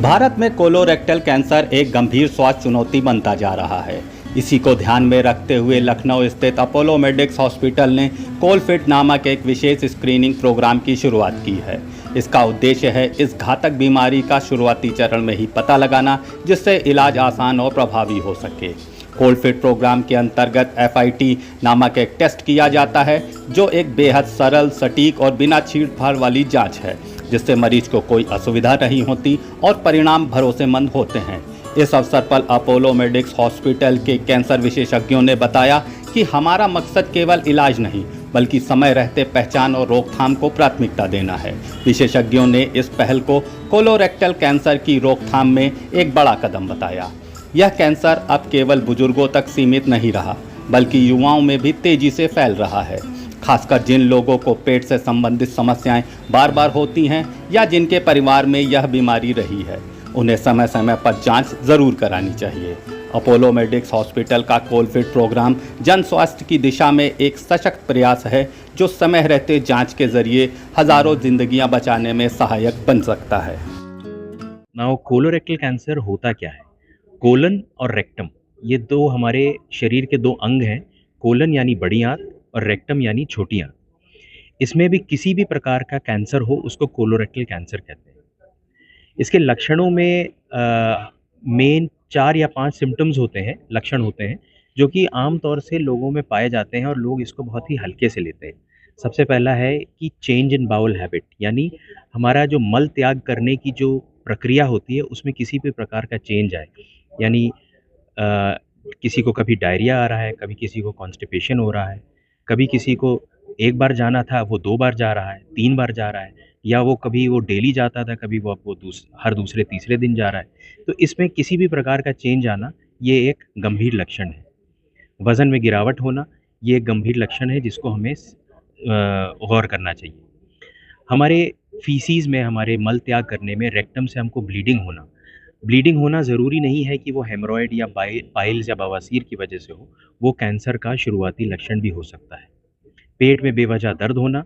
भारत में colorectal cancer एक गंभीर स्वास्थ्य चुनौती बनता जा रहा है। इसी को ध्यान में रखते हुए लखनऊ स्थित अपोलो मेडिक्स हॉस्पिटल ने कोलफिट नामक एक विशेष स्क्रीनिंग प्रोग्राम की शुरुआत की है। इसका उद्देश्य है इस घातक बीमारी का शुरुआती चरण में ही पता लगाना, जिससे इलाज आसान और प्रभावी हो सके। कोलफिट प्रोग्राम के अंतर्गत FIT नामक एक टेस्ट किया जाता है, जो एक बेहद सरल, सटीक और बिना छीड़-फाड़ वाली जांच है, जिससे मरीज को कोई असुविधा नहीं होती और परिणाम भरोसेमंद होते हैं। इस अवसर पर अपोलो मेडिक्स हॉस्पिटल के कैंसर विशेषज्ञों ने बताया कि हमारा मकसद केवल इलाज नहीं, बल्कि समय रहते पहचान और रोकथाम को प्राथमिकता देना है। विशेषज्ञों ने इस पहल को कोलोरेक्टल कैंसर की रोकथाम में एक बड़ा कदम बताया। यह कैंसर अब केवल बुजुर्गों तक सीमित नहीं रहा, बल्कि युवाओं में भी तेजी से फैल रहा है। खासकर जिन लोगों को पेट से संबंधित समस्याएं बार बार होती हैं या जिनके परिवार में यह बीमारी रही है, उन्हें समय समय पर जांच जरूर करानी चाहिए। अपोलो मेडिक्स हॉस्पिटल का कोलफिट प्रोग्राम जन स्वास्थ्य की दिशा में एक सशक्त प्रयास है, जो समय रहते जांच के जरिए हजारों जिंदगियां बचाने में सहायक बन सकता है। नाउ कोलोरेक्टल कैंसर होता क्या है? कोलन और रेक्टम, ये दो हमारे शरीर के दो अंग हैं। कोलन यानी बड़ी आंत और रेक्टम यानी छोटी आंत। इसमें भी किसी भी प्रकार का कैंसर हो, उसको कोलोरेक्टल कैंसर कहते हैं। इसके लक्षणों में मेन 4 या 5 सिम्टम्स होते हैं, लक्षण होते हैं, जो कि आम तौर से लोगों में पाए जाते हैं और लोग इसको बहुत ही हल्के से लेते हैं। सबसे पहला है कि चेंज इन बाउल हैबिट, यानी हमारा जो मल त्याग करने की जो प्रक्रिया होती है, उसमें किसी भी प्रकार का चेंज आए। यानी किसी को कभी डायरिया आ रहा है, कभी किसी को कॉन्स्टिपेशन हो रहा है, कभी किसी को 1 बार जाना था वो 2 बार जा रहा है, 3 बार जा रहा है, या वो कभी वो डेली जाता था, कभी वो हर दूसरे तीसरे दिन जा रहा है। तो इसमें किसी भी प्रकार का चेंज आना, ये एक गंभीर लक्षण है। वज़न में गिरावट होना, ये एक गंभीर लक्षण है जिसको हमें गौर करना चाहिए। हमारे फीसीज़ में, हमारे मल त्याग करने में रेक्टम से हमको ब्लीडिंग होना ज़रूरी नहीं है कि वो हेमरॉइड या पाइल्स या बवासीर की वजह से हो, वो कैंसर का शुरुआती लक्षण भी हो सकता है। पेट में बेवजह दर्द होना,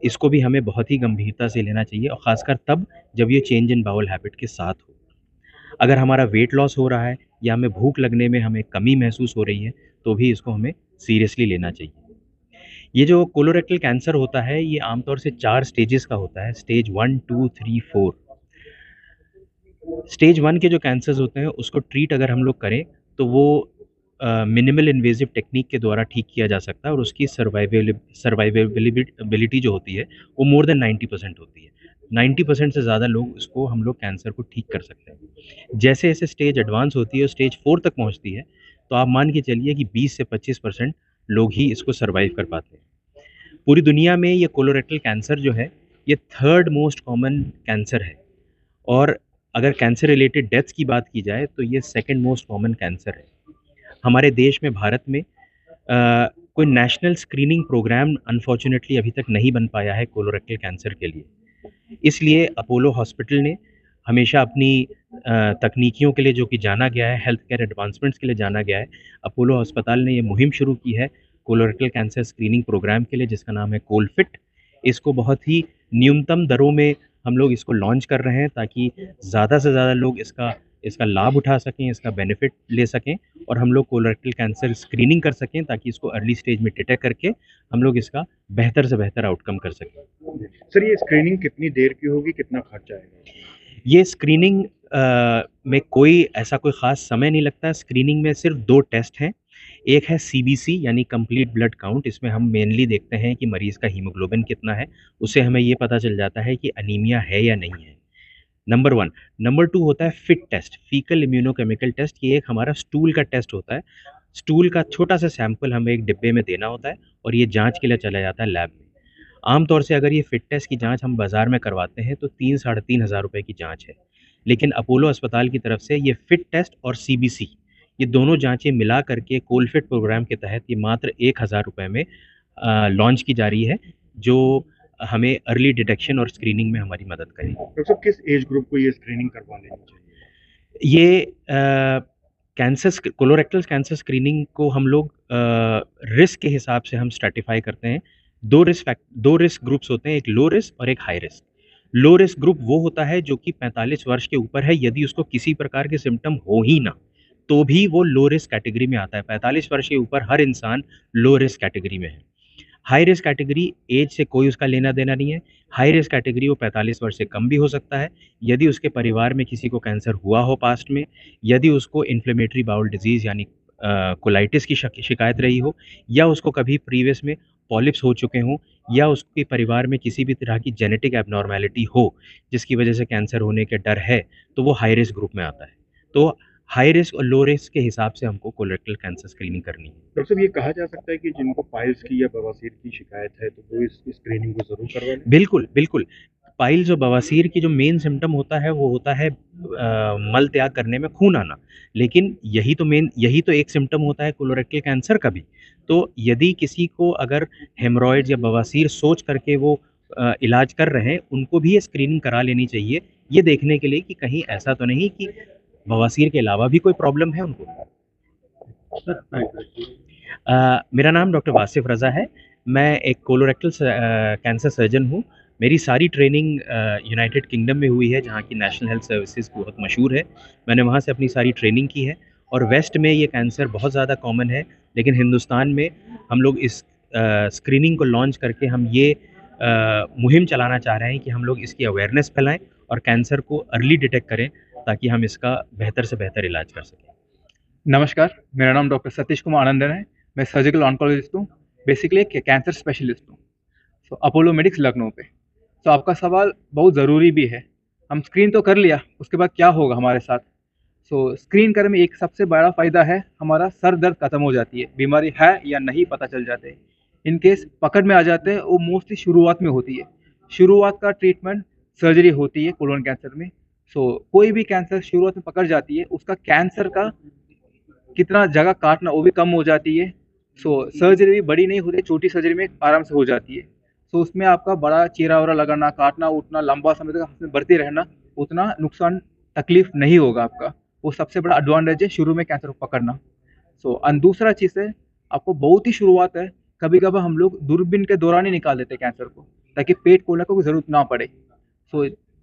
इसको भी हमें बहुत ही गंभीरता से लेना चाहिए, और ख़ासकर तब जब ये चेंज इन बाउल हैबिट के साथ हो। अगर हमारा वेट लॉस हो रहा है या हमें भूख लगने में हमें कमी महसूस हो रही है, तो भी इसको हमें सीरियसली लेना चाहिए। ये जो कोलोरेक्टल कैंसर होता है, ये आमतौर से 4 स्टेजेस का होता है, स्टेज 1, 2, 3, 4। स्टेज 1 के जो कैंसर्स होते हैं, उसको ट्रीट अगर हम लोग करें तो वो मिनिमल इन्वेजिव टेक्निक के द्वारा ठीक किया जा सकता है, और उसकी सर्वाइवेबिलिटी जो होती है वो मोर देन 90% होती है। 90% से ज़्यादा लोग उसको, हम लोग कैंसर को ठीक कर सकते हैं। जैसे जैसे स्टेज एडवांस होती है और स्टेज 4 तक पहुंचती है, तो आप मान के चलिए कि 20 से 25% लोग ही इसको सर्वाइव कर पाते हैं। पूरी दुनिया में ये कोलोरेक्टल कैंसर जो है, ये 3rd मोस्ट कॉमन कैंसर है, और अगर कैंसर रिलेटेड डेथ्स की बात की जाए तो ये 2nd मोस्ट कॉमन कैंसर है। हमारे देश में, भारत में कोई नेशनल स्क्रीनिंग प्रोग्राम अनफॉर्चुनेटली अभी तक नहीं बन पाया है कोलोरेक्टल कैंसर के लिए। इसलिए अपोलो हॉस्पिटल ने हमेशा अपनी तकनीकियों के लिए, जो कि जाना गया है, हेल्थ केयर एडवांसमेंट्स के लिए जाना गया है, अपोलो अस्पताल ने ये मुहिम शुरू की है कोलोरेक्टल कैंसर स्क्रीनिंग प्रोग्राम के लिए, जिसका नाम है कोलफिट। इसको बहुत ही न्यूनतम दरों में हम लोग इसको लॉन्च कर रहे हैं, ताकि ज़्यादा से ज़्यादा लोग इसका लाभ उठा सकें, इसका बेनिफिट ले सकें, और हम लोग कोलोरेक्टल कैंसर स्क्रीनिंग कर सकें, ताकि इसको अर्ली स्टेज में डिटेक्ट करके हम लोग इसका बेहतर से बेहतर आउटकम कर सकें। सर, ये स्क्रीनिंग कितनी देर की होगी, कितना खर्चा आएगा? ये स्क्रीनिंग में कोई ऐसा कोई ख़ास समय नहीं लगता। स्क्रीनिंग में सिर्फ 2 टेस्ट हैं। एक है CBC यानी कंप्लीट ब्लड काउंट। इसमें हम मेनली देखते हैं कि मरीज़ का हीमोग्लोबिन कितना है, उससे हमें ये पता चल जाता है कि अनीमिया है या नहीं है, नंबर 1। नंबर 2 होता है FIT test, faecal immunochemical test. ये एक हमारा स्टूल का टेस्ट होता है। स्टूल का छोटा सा सैंपल हमें एक डिब्बे में देना होता है, और ये जांच के लिए चला जाता है लैब में। आमतौर से अगर ये फिट टेस्ट की जांच हम बाज़ार में करवाते हैं तो 3-3.5 हज़ार रुपये की जांच है, लेकिन अपोलो अस्पताल की तरफ से ये फिट टेस्ट और CBC, ये दोनों जांचें मिला करके कोलफिट प्रोग्राम के तहत ये मात्र 1,000 रुपये में लॉन्च की जा रही है, जो हमें अर्ली डिटेक्शन और स्क्रीनिंग में हमारी मदद करेगी। डॉक्टर साहब, किस एज ग्रुप को ये स्क्रीनिंग करवा लेनी चाहिए? ये कोलोरेक्टल कैंसर स्क्रीनिंग को हम लोग रिस्क के हिसाब से हम स्ट्रैटिफाई करते हैं। 2 रिस्क ग्रुप्स होते हैं, एक लो रिस्क और एक high risk. Low risk group वो होता है जो कि 45 वर्ष के ऊपर है, यदि उसको किसी प्रकार के सिम्टम हो ही ना, तो भी वो लो रिस्क कैटेगरी में आता है। 45 वर्ष के ऊपर हर इंसान लो रिस्क कैटेगरी में है। हाई रिस्क कैटेगरी एज से कोई उसका लेना देना नहीं है। हाई रिस्क कैटेगरी वो 45 वर्ष से कम भी हो सकता है, यदि उसके परिवार में किसी को कैंसर हुआ हो पास्ट में, यदि उसको इन्फ्लेमेटरी बाउल डिजीज़ यानी कोलाइटिस की शिकायत रही हो, या उसको कभी प्रीवियस में पॉलिप्स हो चुके हों, या उसके परिवार में किसी भी तरह की जेनेटिक एबनॉर्मेलिटी हो, जिसकी वजह से कैंसर होने के डर है, तो वो हाई रिस्क ग्रुप में आता है। तो हाई रिस्क और लो रिस्क के हिसाब से हमको कोलोरेक्टल कैंसर स्क्रीनिंग करनी है। डॉक्टर साहब, ये कहा जा सकता है कि जिनको पाइल्स की या बवासीर की शिकायत है तो वो इस स्क्रीनिंग को ज़रूर करवा लें? बिल्कुल, बिल्कुल। पाइल्स और बवासीर की जो मेन सिम्पटम होता है, वो होता है मल त्याग करने में खून आना। लेकिन यही तो एक सिम्पटम होता है कोलोरेक्टल कैंसर का भी। तो यदि किसी को अगर हेमरॉइड्स या बवासीर सोच करके वो इलाज कर रहे हैं, उनको भी ये स्क्रीनिंग करा लेनी चाहिए, ये देखने के लिए कि कहीं ऐसा तो नहीं कि बवासीर के अलावा भी कोई प्रॉब्लम है उनको। मेरा नाम डॉक्टर वासिफ रज़ा है। मैं एक कोलोरेक्टल कैंसर सर्जन हूँ। मेरी सारी ट्रेनिंग यूनाइटेड किंगडम में हुई है, जहाँ की नेशनल हेल्थ सर्विसेज बहुत मशहूर है। मैंने वहाँ से अपनी सारी ट्रेनिंग की है, और वेस्ट में ये कैंसर बहुत ज़्यादा कॉमन है, लेकिन हिंदुस्तान में हम लोग इस स्क्रीनिंग को लॉन्च करके हम ये मुहिम चलाना चाह रहे हैं कि हम लोग इसकी अवेयरनेस फैलाएं और कैंसर को अर्ली डिटेक्ट करें, ताकि हम इसका बेहतर से बेहतर इलाज कर सकें। नमस्कार, मेरा नाम डॉक्टर सतीश कुमार आनंदन है। मैं सर्जिकल ऑन्कोलॉजिस्ट हूँ, बेसिकली एक कैंसर स्पेशलिस्ट हूँ। अपोलो मेडिक्स लखनऊ पे। आपका सवाल बहुत ज़रूरी भी है। हम स्क्रीन तो कर लिया, उसके बाद क्या होगा हमारे साथ? स्क्रीन करने में एक सबसे बड़ा फ़ायदा है, हमारा सर दर्द खत्म हो जाती है। बीमारी है या नहीं पता चल जाते हैं। इन केस पकड़ में आ जाते हैं, वो मोस्टली शुरुआत में होती है। शुरुआत का ट्रीटमेंट सर्जरी होती है कोलोन कैंसर में। कोई भी कैंसर शुरुआत में पकड़ जाती है, उसका कैंसर का कितना जगह काटना वो भी कम हो जाती है। सर्जरी भी बड़ी नहीं होती, छोटी सर्जरी में आराम से हो जाती है। उसमें आपका बड़ा चीरा वरा लगाना, काटना उठना, लंबा समय तक उसमें बढ़ते रहना, उतना नुकसान तकलीफ नहीं होगा आपका। वो सबसे बड़ा एडवांटेज है शुरू में कैंसर को पकड़ना। दूसरा चीज़ है, आपको बहुत ही शुरुआत है, कभी कभी हम लोग दूरबीन के दौरान ही निकाल देते हैं कैंसर को, ताकि पेट खोलने को ज़रूरत ना पड़े।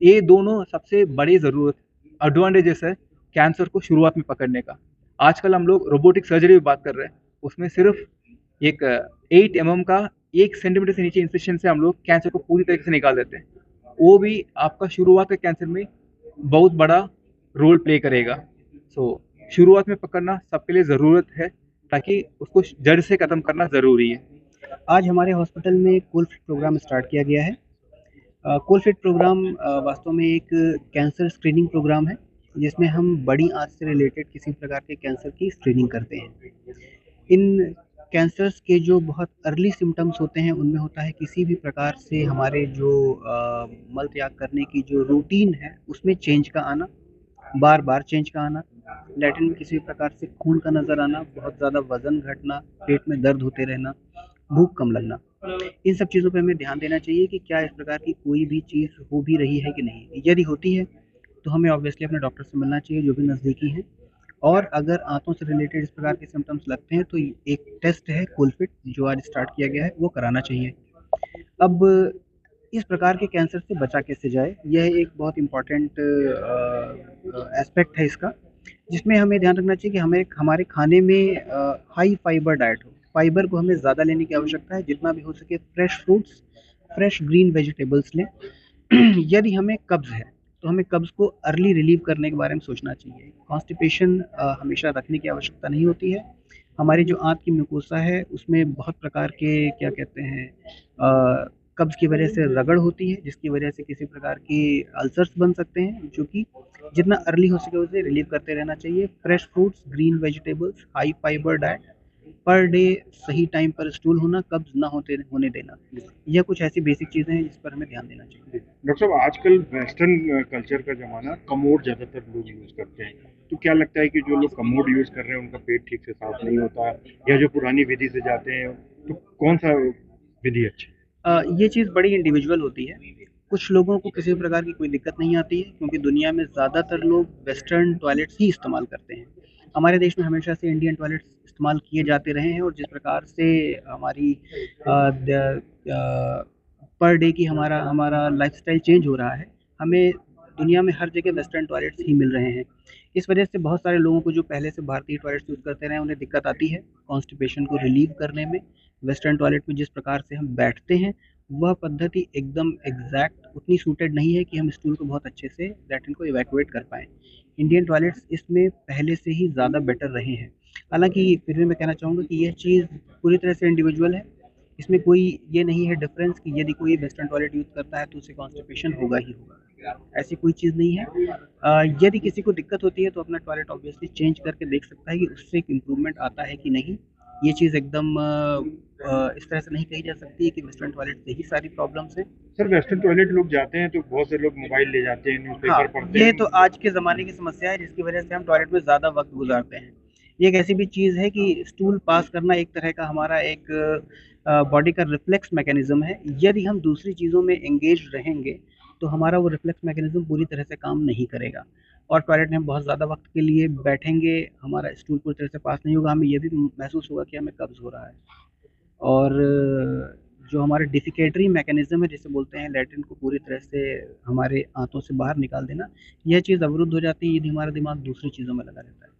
ये दोनों सबसे बड़ी ज़रूरत एडवांटेजेस है कैंसर को शुरुआत में पकड़ने का। आजकल हम लोग रोबोटिक सर्जरी की बात कर रहे हैं, उसमें सिर्फ एक 8 mm का 1 सेंटीमीटर से नीचे इंसिशन से हम लोग कैंसर को पूरी तरीके से निकाल देते हैं। वो भी आपका शुरुआत के कैंसर में बहुत बड़ा रोल प्ले करेगा। शुरुआत में पकड़ना सबके लिए ज़रूरत है, ताकि उसको जड़ से ख़त्म करना ज़रूरी है। आज हमारे हॉस्पिटल में कोलफिट प्रोग्राम स्टार्ट किया गया है। कोलफिट प्रोग्राम वास्तव में एक कैंसर स्क्रीनिंग प्रोग्राम है, जिसमें हम बड़ी आंत से रिलेटेड किसी प्रकार के कैंसर की स्क्रीनिंग करते हैं। इन कैंसर्स के जो बहुत अर्ली सिम्टम्स होते हैं, उनमें होता है किसी भी प्रकार से हमारे जो मल त्याग करने की जो रूटीन है, उसमें चेंज का आना, बार बार चेंज का आना, लैट्रिन में किसी प्रकार से खून का नज़र आना, बहुत ज़्यादा वज़न घटना, पेट में दर्द होते रहना, भूख कम लगना। इन सब चीज़ों पे हमें ध्यान देना चाहिए कि क्या इस प्रकार की कोई भी चीज़ हो भी रही है कि नहीं। यदि होती है तो हमें ऑब्वियसली अपने डॉक्टर से मिलना चाहिए, जो भी नज़दीकी हैं। और अगर आंतों से रिलेटेड इस प्रकार के सिम्टम्स लगते हैं, तो एक टेस्ट है कोलफिट, जो आज स्टार्ट किया गया है, वो कराना चाहिए। अब इस प्रकार के कैंसर से बचा कैसे जाए, यह एक बहुत इम्पॉर्टेंट एस्पेक्ट है इसका, जिसमें हमें ध्यान रखना चाहिए कि हमें हमारे खाने में हाई फाइबर डाइट हो। फाइबर को हमें ज़्यादा लेने की आवश्यकता है, जितना भी हो सके fresh fruits, fresh green vegetables लें। यदि हमें कब्ज़ है, तो हमें कब्ज़ को अर्ली रिलीव करने के बारे में सोचना चाहिए। कॉन्स्टिपेशन हमेशा रखने की आवश्यकता नहीं होती है। हमारी जो आंत की म्यूकोसा है, उसमें बहुत प्रकार के क्या कहते हैं कब्ज़ की वजह से रगड़ होती है, जिसकी वजह से किसी प्रकार की अल्सर्स बन सकते हैं, जो कि जितना अर्ली हो सके उसे रिलीव करते रहना चाहिए। Fresh fruits, green vegetables, high fibre diet, per day सही टाइम पर स्टूल होना, कब्ज़ ना होने देना, यह कुछ ऐसी बेसिक चीज़ें हैं जिस पर हमें ध्यान देना चाहिए। डॉक्टर साहब, आजकल वेस्टर्न कल्चर का ज़माना, कमोड ज़्यादातर लोग यूज़ करते हैं, तो क्या लगता है कि जो लोग कमोड यूज़ कर रहे हैं उनका पेट ठीक से साफ नहीं होता, या जो पुरानी विधि से जाते हैं, तो कौन सा विधि अच्छी? ये चीज़ बड़ी इंडिविजुअल होती है। कुछ लोगों को किसी प्रकार की कोई दिक्कत नहीं आती है, क्योंकि दुनिया में ज़्यादातर लोग वेस्टर्न टॉयलेट्स ही इस्तेमाल करते हैं। हमारे देश में हमेशा से इंडियन टॉयलेट्स इस्तेमाल किए जाते रहे हैं, और जिस प्रकार से हमारी पर डे की हमारा हमारा लाइफस्टाइल चेंज हो रहा है। हमें दुनिया में हर जगह वेस्टर्न टॉयलेट्स ही मिल रहे हैं। इस वजह से बहुत सारे लोगों को जो पहले से भारतीय टॉयलेट्स यूज़ करते रहे, उन्हें दिक्कत आती है कॉन्स्टिपेशन को रिलीव करने में। वेस्टर्न टॉयलेट में जिस प्रकार से हम बैठते हैं, वह पद्धति एकदम एग्जैक्ट उतनी सूटेड नहीं है कि हम स्टूल को बहुत अच्छे से लैट्रिन को इवैक्यूएट कर पाएँ। इंडियन टॉयलेट्स इसमें पहले से ही ज़्यादा बेटर रहे हैं। हालाँकि फिर भी मैं कहना चाहूँगा कि यह चीज़ पूरी तरह से इंडिविजुअल है। इसमें कोई ये नहीं है डिफरेंस कि यदि कोई वेस्टर्न टॉयलेट यूज़ करता है तो उसे कॉन्स्टिपेशन होगा ही होगा। ऐसी कोई चीज़ नहीं है। यदि किसी को दिक्कत होती है तो अपना टॉयलेट ऑब्वियसली चेंज करके देख सकता है कि उससे एक इम्प्रूवमेंट आता है कि नहीं। ये चीज़ एकदम इस तरह से नहीं कही जा सकती कि वेस्टर्न टॉयलेट से ही सारी प्रॉब्लम्स हैं। सर वेस्टर्न टॉयलेट लोग जाते हैं तो बहुत से लोग मोबाइल ले जाते हैं, न्यूज़पेपर हाँ, पढ़ते ये हैं। तो आज के ज़माने की समस्या है जिसकी वजह से हम टॉयलेट में ज़्यादा वक्त गुजारते हैं। ये एक ऐसी भी चीज़ है कि स्टूल पास करना एक तरह का हमारा एक बॉडी का रिफ्लेक्स मैकेनिज़्म है। यदि हम दूसरी चीज़ों में एंगेज रहेंगे तो हमारा वो रिफ्लेक्स मैकेनिज़्म पूरी तरह से काम नहीं करेगा और टॉयलेट में हम बहुत ज़्यादा वक्त के लिए बैठेंगे, हमारा स्टूल पूरी तरह से पास नहीं होगा, हमें ये भी महसूस होगा कि हमें कब्ज़ हो रहा है। और जो हमारा डिफिकेटरी मैकेनिज़्म है जिसे बोलते हैं लैट्रिन को पूरी तरह से हमारे आंतों से बाहर निकाल देना, यह चीज़ अवरुद्ध हो जाती है यदि हमारा दिमाग दूसरी चीज़ों में लगा रहता है।